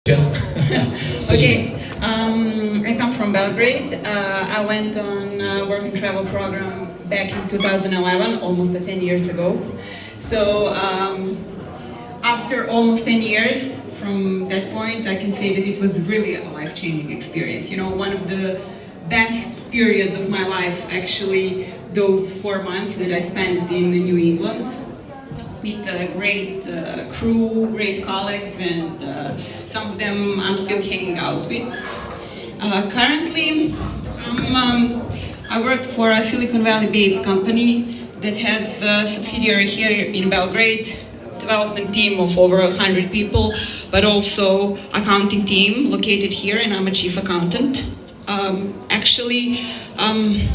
Okay, I come from Belgrade. I went on a work and travel program back in 2011, almost 10 years ago. So after almost 10 years from that point, I can say that it was really a life-changing experience. You know, one of the best periods of my life, actually, those 4 months that I spent in New England with a great crew, great colleagues, and some of them I'm still hanging out with. Currently, I work for a Silicon Valley-based company that has a subsidiary here in Belgrade, development team of over 100 people, but also accounting team located here, and I'm a chief accountant.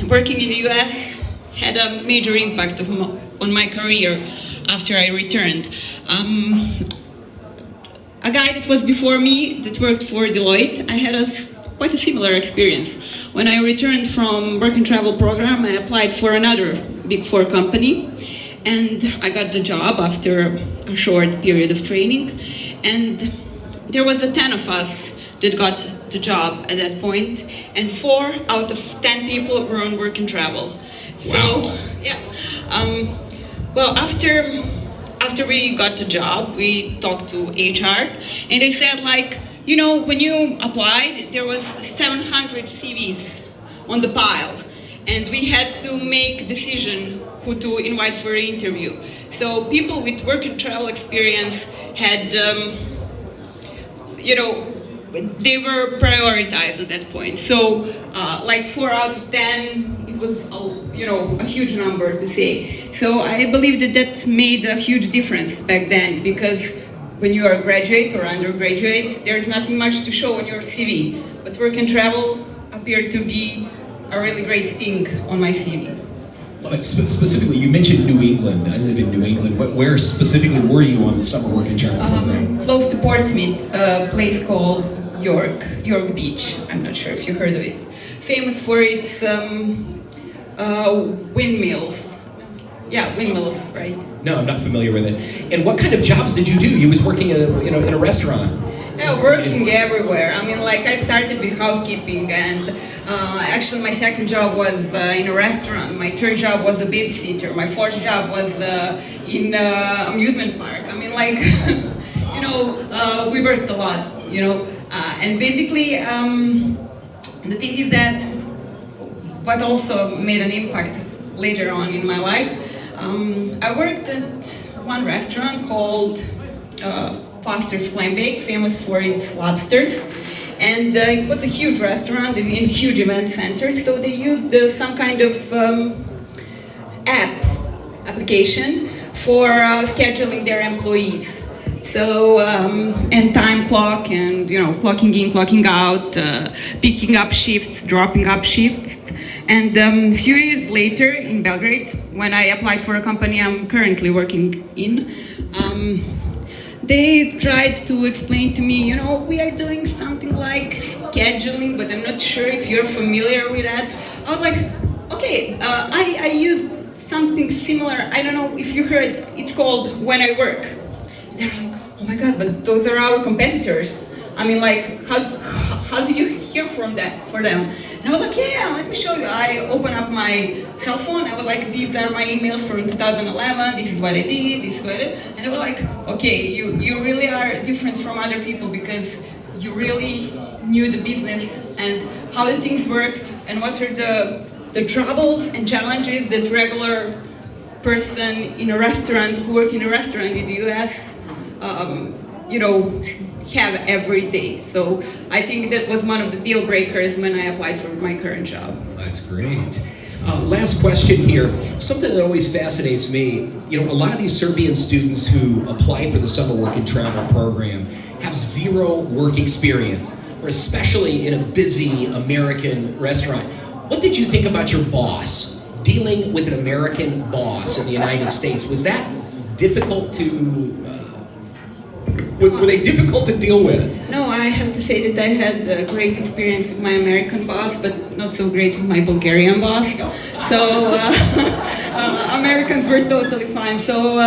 Working in the US had a major impact on my career after I returned. A guy that was before me that worked for Deloitte, I had quite a similar experience. When I returned from Work and Travel program, I applied for another Big Four company, and I got the job after a short period of training. And there was 10 of us that got the job at that point, and 4 out of 10 people were on Work and Travel. Wow. So, yeah. Well, after we got the job, we talked to HR, and they said, like, you know, when you applied, there was 700 CVs on the pile, and we had to make a decision who to invite for an interview. So people with work and travel experience had, they were prioritized at that point. So, like 4 out of 10, it was a huge number to say. So I believe that made a huge difference back then, because when you are a graduate or undergraduate, there's nothing much to show on your CV. But work and travel appeared to be a really great thing on my CV. Specifically, you mentioned New England. I live in New England. Where specifically were you on the summer work and travel program? Close to Portsmouth, a place called York Beach. I'm not sure if you heard of it. Famous for its windmills. Yeah, windmills, right? No, I'm not familiar with it. And what kind of jobs did you do? You was working in a restaurant. Yeah, working everywhere. I mean, like, I started with housekeeping, and actually my second job was in a restaurant. My third job was a babysitter. My fourth job was in amusement park. I mean, like, we worked a lot, and basically, the thing is that what also made an impact later on in my life, I worked at one restaurant called Foster's Clam Bake, famous for its lobsters, and it was a huge restaurant in a huge event center, so they used some kind of application for scheduling their employees. So, and time clock, and clocking in, clocking out, picking up shifts, dropping up shifts. And a few years later in Belgrade, when I applied for a company I'm currently working in, they tried to explain to me, we are doing something like scheduling, but I'm not sure if you're familiar with that. I was like, okay, I used something similar. I don't know if you heard, it's called When I Work. They're like, oh my God, but those are our competitors. I mean, like, how did you hear for them? And I was like, yeah, let me show you. I opened up my cell phone. I was like, these are my emails from 2011. This is what I did. This is what I did. And they were like, okay, you really are different from other people because you really knew the business and how the things work and what are the troubles and challenges that regular person in a restaurant who work in a restaurant in the US, have every day. So I think that was one of the deal breakers when I applied for my current job. That's great. Last question here. Something that always fascinates me, a lot of these Serbian students who apply for the summer work and travel program have zero work experience, or especially in a busy American restaurant. What did you think about your boss? Dealing with an American boss in the United States, was that difficult to were they difficult to deal with? No, I have to say that I had a great experience with my American boss, but not so great with my Bulgarian boss. So Americans were totally fine. So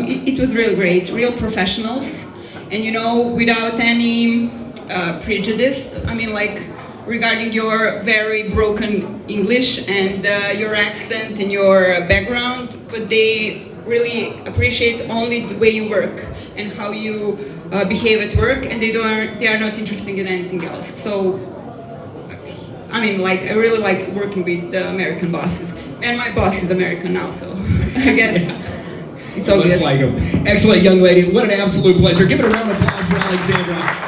it was really great, real professionals, and without any prejudice. I mean, like regarding your very broken English and your accent and your background, but they really appreciate only the way you work and how you behave at work, and they are not interested in anything else. So, I mean, like I really like working with the American bosses, and my boss is American now, so I guess it's obvious. Must like him. Excellent young lady. What an absolute pleasure. Give it a round of applause for Aleksandra.